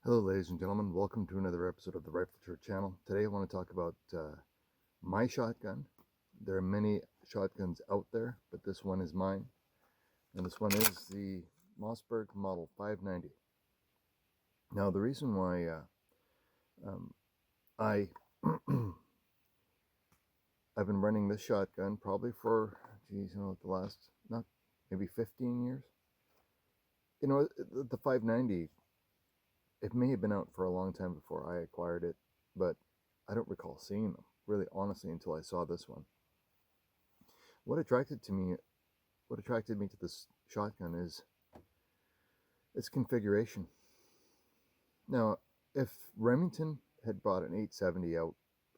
Hello ladies and gentlemen, welcome to another episode of the Rifle Church channel. Today I want to talk about my shotgun. There are many shotguns out there, but this one is mine. And this one is the Mossberg Model 590. Now the reason why I I've been running this shotgun probably for, the last, not maybe 15 years. The 590, it may have been out for a long time before I acquired it, but I don't recall seeing them, really honestly, until I saw this one. What attracted me to this shotgun is its configuration. Now, if Remington had brought an 870 out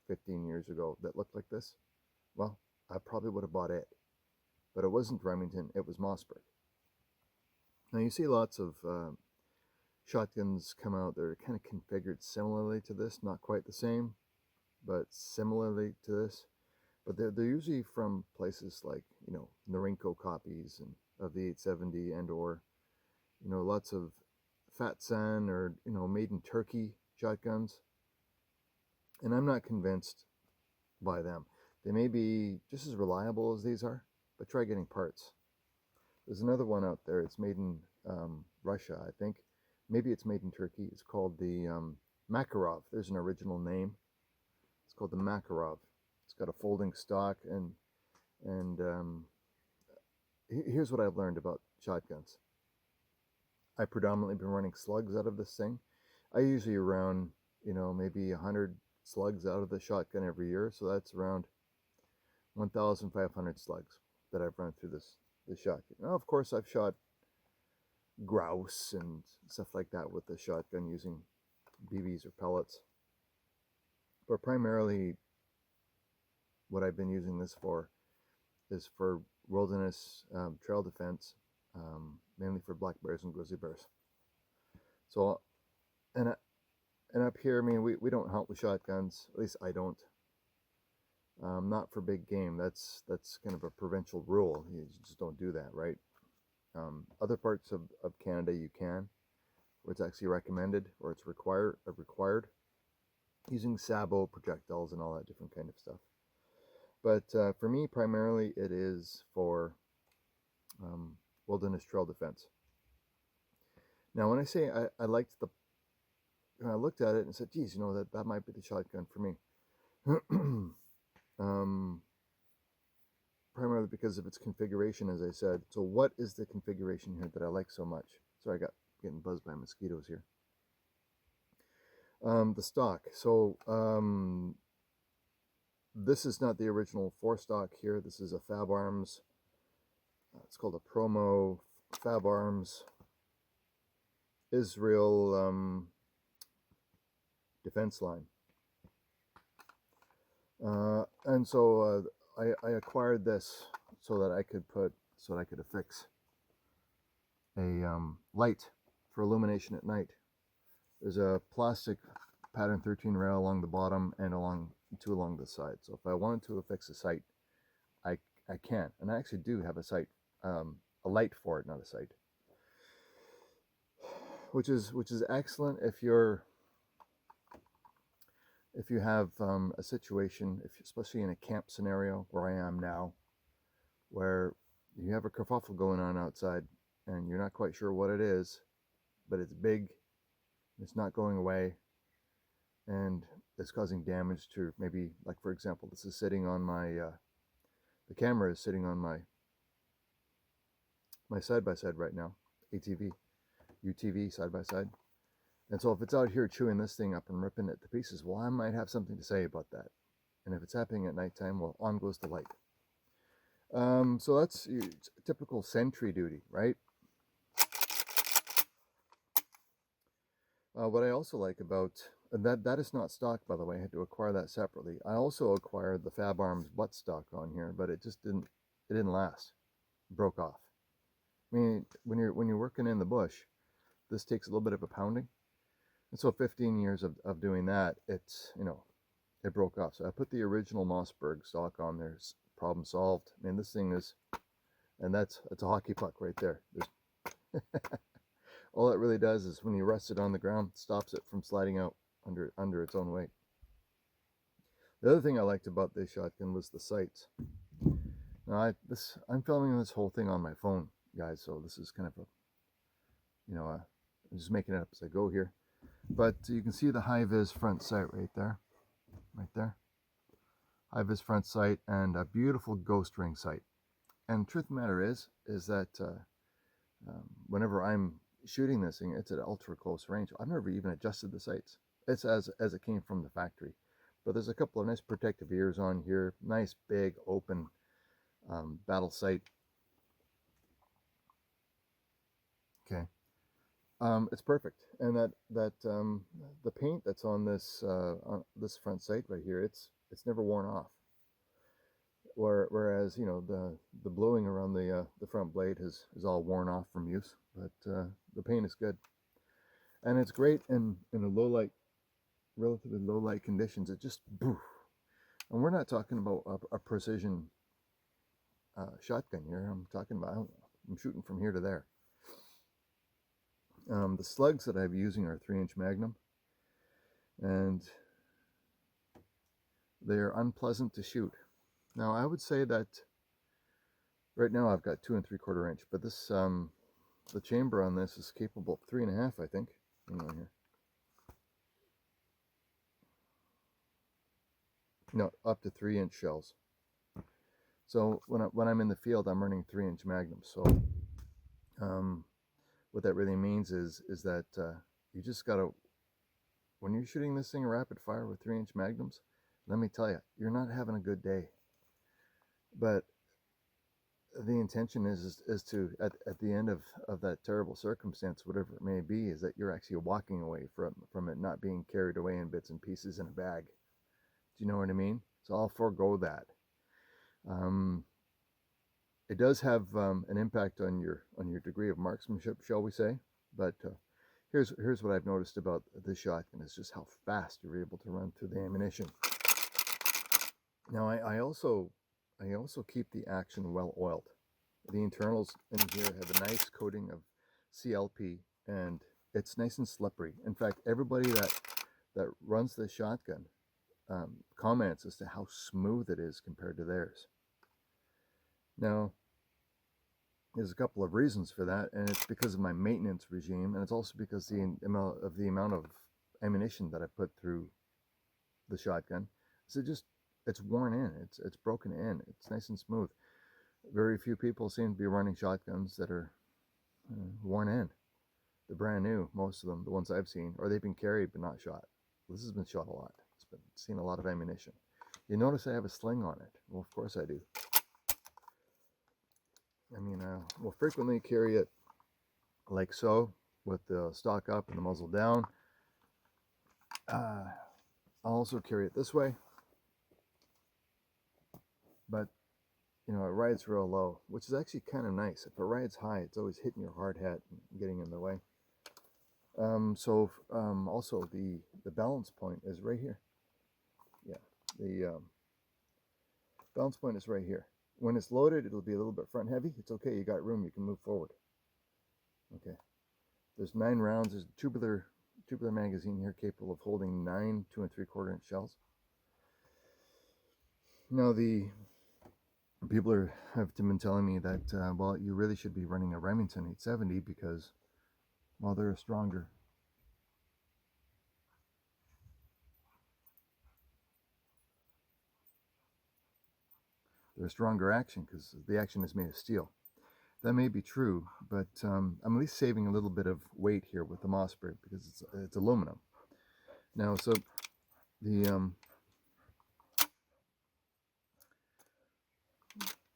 15 years ago that looked like this, well, I probably would have bought it. But it wasn't Remington, it was Mossberg. Now you see lots of shotguns come out that are kind of configured similarly to this, not quite the same, but similarly to this. But they're usually from places like, Norinco copies of the 870 or, lots of Fatsan or, made in Turkey shotguns. And I'm not convinced by them. They may be just as reliable as these are, but try getting parts. There's another one out there. It's made in Russia, I think. Maybe it's made in Turkey. It's called the Makarov. There's an original name. It's called the Makarov. It's got a folding stock, and here's what I've learned about shotguns. I've predominantly been running slugs out of this thing. I usually round, maybe 100 slugs out of the shotgun every year, so that's around 1,500 slugs that I've run through this shotgun. Now, of course, I've shot grouse and stuff like that with the shotgun using BBs or pellets. But primarily, what I've been using this for is for wilderness trail defense, mainly for black bears and grizzly bears. So, and up here, I mean, we don't hunt with shotguns. At least I don't. Not for big game. That's kind of a provincial rule. You just don't do that, right? Other parts of Canada you can, where it's actually recommended or it's required using sabot projectiles and all that different kind of stuff. But for me, primarily, it is for wilderness trail defense. Now, when I say I liked when I looked at it and said, geez, that might be the shotgun for me. Primarily because of its configuration, as I said. So what is the configuration here that I like so much? Sorry, I got getting buzzed by mosquitoes here. The stock. So this is not the original 4-stock here. This is a Firearms. It's called a Promo Firearms Israel defense line. And so I acquired this so that I could affix a light for illumination at night. There's a plastic pattern 13 rail along the bottom and two along the side. So if I wanted to affix a sight, I can. And I actually do have a sight, a light for it, not a sight. Which is excellent if you have a situation, especially in a camp scenario where I am now, where you have a kerfuffle going on outside and you're not quite sure what it is, but it's big, it's not going away, and it's causing damage to maybe, like for example, this is sitting on my, the camera is sitting on my side-by-side right now, UTV side-by-side. And so if it's out here chewing this thing up and ripping it to pieces, well, I might have something to say about that. And if it's happening at nighttime, well, on goes the light. So that's typical sentry duty, right? What I also like about that is not stock, by the way. I had to acquire that separately. I also acquired the Firearms butt stock on here, but it just didn't last. It broke off. I mean, when you're working in the bush, this takes a little bit of a pounding. And so 15 years of doing that, it broke off. So I put the original Mossberg stock on there. Problem solved. I mean, this thing is, and it's a hockey puck right there. All it really does is when you rest it on the ground, stops it from sliding out under its own weight. The other thing I liked about this shotgun was the sights. Now I'm filming this whole thing on my phone, guys, so this is kind of a, I'm just making it up as I go here. But you can see the high-vis front sight right there. High-vis front sight and a beautiful ghost ring sight. And the truth of the matter is that whenever I'm shooting this thing, it's at ultra close range. I've never even adjusted the sights. It's as it came from the factory. But there's a couple of nice protective ears on here. Nice big open battle sight. Okay. It's perfect, and the paint that's on this front sight right here, it's never worn off. Whereas the bluing around the front blade is all worn off from use, but the paint is good, and it's great in a relatively low light conditions. It just boof. And we're not talking about a precision shotgun here. I'm shooting from here to there. The slugs that I'm using are 3-inch Magnum, and they're unpleasant to shoot. Now I would say that right now I've got 2 3/4 inch, but this the chamber on this is capable of 3.5, I think. Hang on here. No, up to 3-inch shells. So when I'm in the field, I'm running 3-inch Magnums. So what that really means is that you just gotta, when you're shooting this thing rapid fire with 3-inch Magnums, let me tell you, you're not having a good day. But the intention is to, at the end of that terrible circumstance, whatever it may be, is that you're actually walking away from it, not being carried away in bits and pieces in a bag. Do you know what I mean? So I'll forego that. It does have an impact on your degree of marksmanship, shall we say? But here's what I've noticed about this shotgun is just how fast you're able to run through the ammunition. Now I also keep the action well oiled. The internals in here have a nice coating of CLP, and it's nice and slippery. In fact, everybody that runs this shotgun comments as to how smooth it is compared to theirs. Now, there's a couple of reasons for that, and it's because of my maintenance regime, and it's also because the amount of ammunition that I put through the shotgun. So it's worn in, it's broken in, it's nice and smooth. Very few people seem to be running shotguns that are worn in. They're brand new, most of them, the ones I've seen, or they've been carried but not shot. This has been shot a lot. It's been seen a lot of ammunition. You notice I have a sling on it. Well, of course I do. I mean, we'll frequently carry it like so, with the stock up and the muzzle down. I'll also carry it this way, but it rides real low, which is actually kind of nice. If it rides high, it's always hitting your hard hat and getting in the way. Also the balance point is right here. Yeah, the balance point is right here. When it's loaded, it'll be a little bit front heavy. It's okay, you got room, you can move forward. Okay, there's 9 rounds. There's a tubular magazine here capable of holding 9 2 3/4 inch shells. Now the people have been telling me that well, you really should be running a Remington 870 because, well, they're stronger. They're a stronger action because the action is made of steel. That may be true, but I'm at least saving a little bit of weight here with the Mossberg because it's aluminum. Now, so the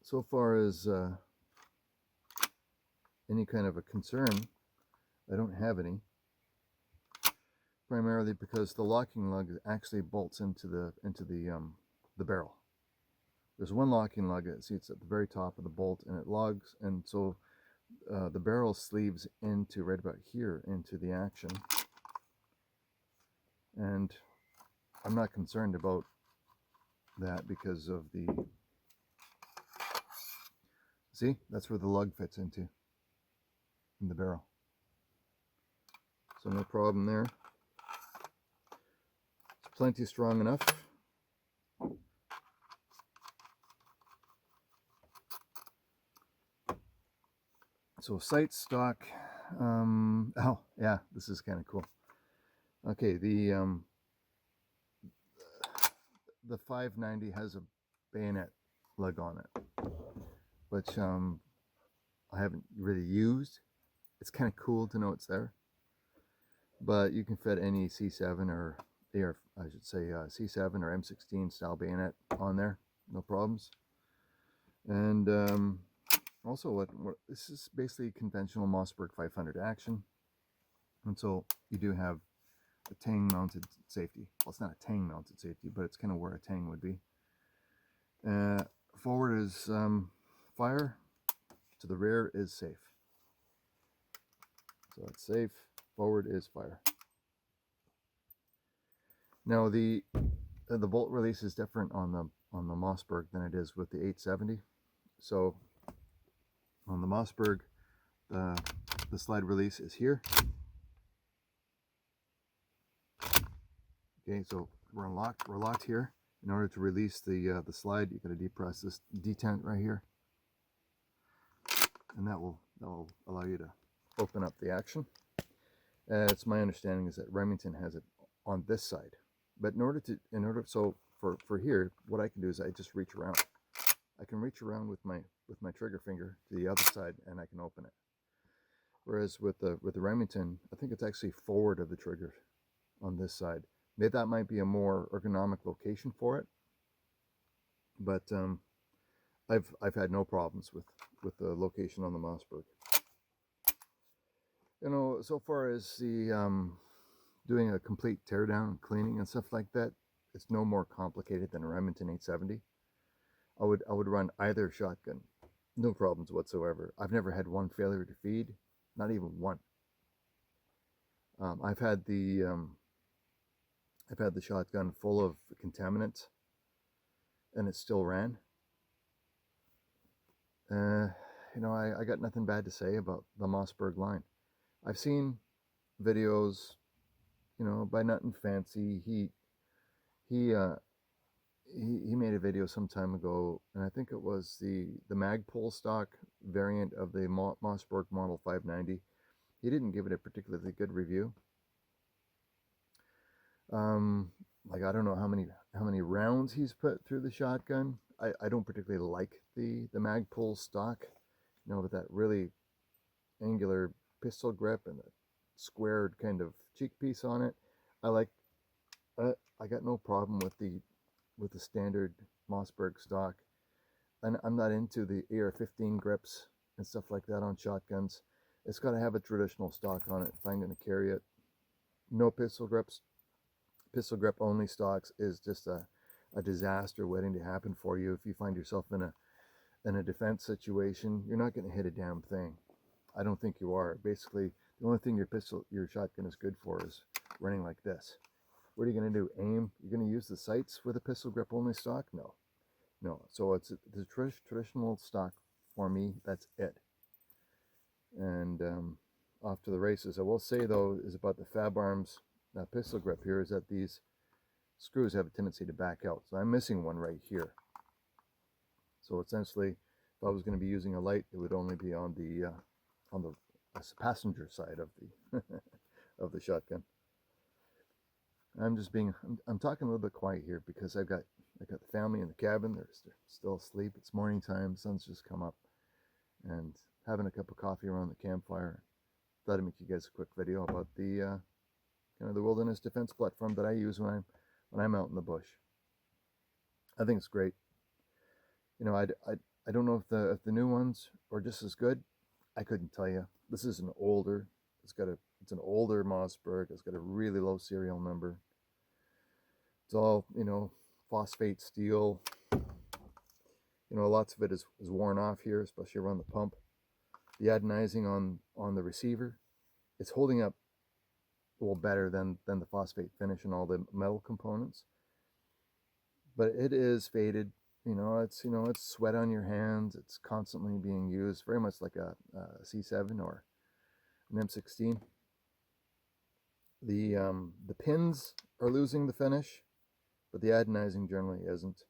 so far as any kind of a concern, I don't have any. Primarily because the locking lug actually bolts into the barrel. There's one locking lug that sits at the very top of the bolt, and it lugs, and so the barrel sleeves into right about here into the action. And I'm not concerned about that because of the, see, that's where the lug fits into, in the barrel. so no problem there. It's plenty strong enough. So sight stock. Oh yeah, this is kind of cool. Okay, the 590 has a bayonet lug on it, which I haven't really used. It's kind of cool to know it's there, but you can fit any C7 or I should say C7 or M16 style bayonet on there, no problems. And also, what this is basically conventional Mossberg 500 action, and so you do have a tang mounted safety. Well, it's not a tang mounted safety, but it's kind of where a tang would be. Forward is fire, to the rear is safe. So it's safe, forward is fire. Now the bolt release is different on the Mossberg than it is with the 870. So on the Mossberg, the slide release is here. Okay, so we're locked here. In order to release the slide, you got to depress this detent right here, and that will allow you to open up the action. It's my understanding is that Remington has it on this side, but so for here, what I can do is I just reach around. I can reach around with my trigger finger to the other side, and I can open it. Whereas with the Remington, I think it's actually forward of the trigger on this side. Maybe that might be a more ergonomic location for it, but I've had no problems with the location on the Mossberg. You know, so far as the doing a complete teardown, cleaning and stuff like that, it's no more complicated than a Remington 870. I would run either shotgun, no problems whatsoever. I've never had one failure to feed, not even one. I've had the shotgun full of contaminants, and it still ran. You know, I got nothing bad to say about the Mossberg line. I've seen videos, you know, by Nothing Fancy. He made a video some time ago, and I think it was the Magpul stock variant of the Mossberg Model 590. He didn't give it a particularly good review. Like, I don't know how many rounds he's put through the shotgun. I don't particularly like the Magpul stock, you know, with that really angular pistol grip and the squared kind of cheek piece on it. I got no problem with the standard Mossberg stock, and I'm not into the AR-15 grips and stuff like that on shotguns. It's got to have a traditional stock on it if I'm going to carry it. No pistol grips. Pistol grip only stocks is just a disaster waiting to happen for you if you find yourself in a defense situation. You're not going to hit a damn thing. I don't think you are. Basically, the only thing your shotgun is good for is running like this. What are you going to do? Aim? You're going to use the sights with a pistol grip only stock? No. So it's the traditional stock for me. That's it. And off to the races. I will say though is about the Firearms pistol grip here is that these screws have a tendency to back out. So I'm missing one right here. So essentially, if I was going to be using a light, it would only be on the passenger side of the of the shotgun. I'm talking a little bit quiet here because I got the family in the cabin. They're still asleep. It's morning time. The sun's just come up, and having a cup of coffee around the campfire. Thought I'd make you guys a quick video about the kind of the wilderness defense platform that I use when I'm out in the bush. I think it's great. You know, I don't know if the new ones are just as good. I couldn't tell you. This is an older. It's an older Mossberg. It's got a really low serial number. It's all, you know, phosphate steel. You know, lots of it is worn off here, especially around the pump. The anodizing on the receiver, it's holding up well better than the phosphate finish and all the metal components. But it is faded. You know, it's sweat on your hands. It's constantly being used, very much like a C7 or an M16. The pins are losing the finish, but the anodizing generally isn't.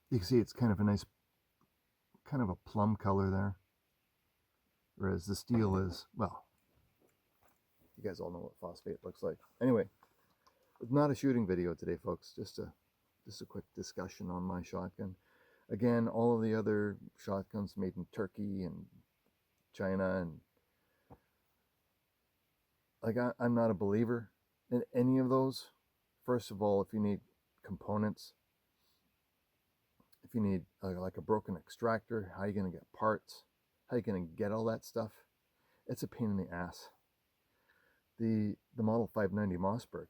You can see it's kind of a nice, kind of a plum color there, whereas the steel is, well, you guys all know what phosphate looks like. Anyway, it's not a shooting video today, folks. Just a quick discussion on my shotgun. Again, all of the other shotguns made in Turkey and China, and like I'm not a believer in any of those. First of all, if you need components, if you need like a broken extractor, how are you going to get parts? How are you going to get all that stuff? It's a pain in the ass. The Model 590 Mossberg,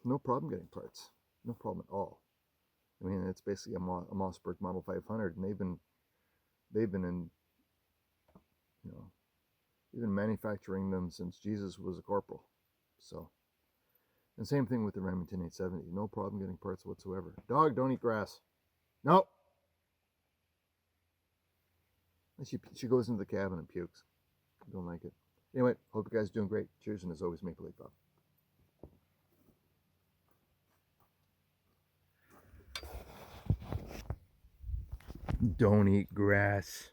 no problem getting parts, no problem at all. I mean, it's basically a Mossberg Model 500, and they've been in, you know, they've been manufacturing them since Jesus was a corporal. So, and same thing with the Remington 870, no problem getting parts whatsoever. Dog, don't eat grass. No. She goes into the cabin and pukes. I don't like it. Anyway, hope you guys are doing great. Cheers, and as always, Maple Leaf Bob. Don't eat grass.